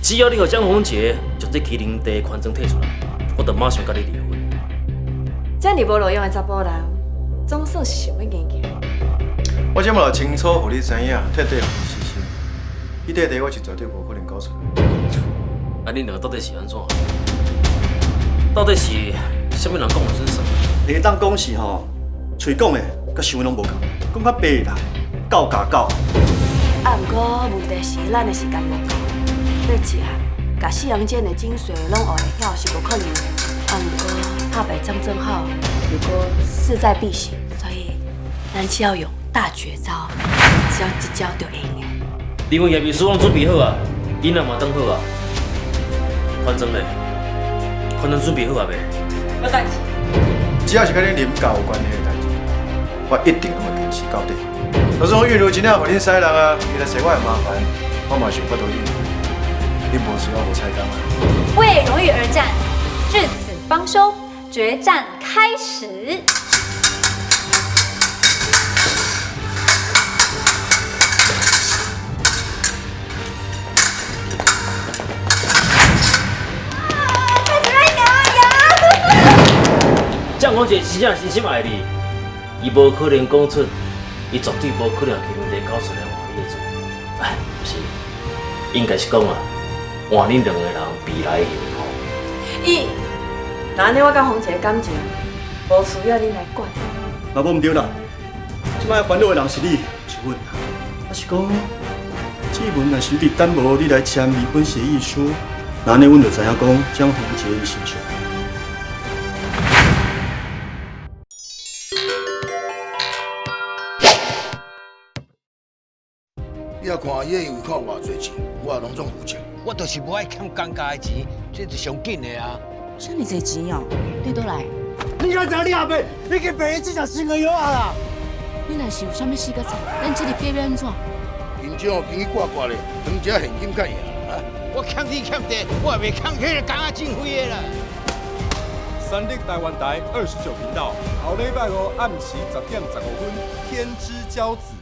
只要你和江宏杰就这麒麟地权证摕出来，我就马上甲你离婚。这样无路用的查甫人，总算是想要硬起。我这么老清楚，互你知影，彻底互你死心。迄块地我是绝对无可能交出来。啊，恁两个到底是安怎？到底是啥物人讲的准啥？你当讲是吼，嘴讲的甲想的拢无共，讲较白啦，狗加狗。啊，毋过问题是咱的时间无够，要一项甲四阳剑的精髓拢学会晓是无可能的。啊，毋过怕北正正好，如果势在必行，所以咱只要用大绝招，只要一招就会赢的。离婚协议书拢准备好啊，囡仔嘛当好啊，反正咧，反正准备好啊未？有代志。只要是跟恁林家有关系的代志，我一定会坚持到底。就算我运如真正互恁使人啊，伊来找我的麻烦，我嘛想法度应付。恁无需要我菜单啊。为荣誉而战，至死方休，决战开始。江宏杰真正真心爱你，伊无可能讲出，伊绝对无可能麒麟地交出来换你的做。哎，不是，应该是讲啊，换恁两个人未来的幸福。伊，那安尼我甲洪姐的感情，无需要恁来管。嘛无毋对啦，即摆烦恼的人是你，是阮啦。还是讲，志文若是伫等无你来签离婚协议书，那安尼阮就知影讲江宏杰伊心上。你也看伊个银行偌侪钱，我拢总付清。我就是无爱欠公家的钱，这是上紧的啊。这么侪钱哦，你倒来。你敢知你阿妹已经被人这条新闻有啊啦？你若是有啥物事个做，咱这里变要安怎？银奖给你挂挂咧，当只现金干赢啊！我欠天欠地，我也袂欠迄个公家经费的啦。三立台湾台29频道，后礼拜五暗时10点15分，天之骄子。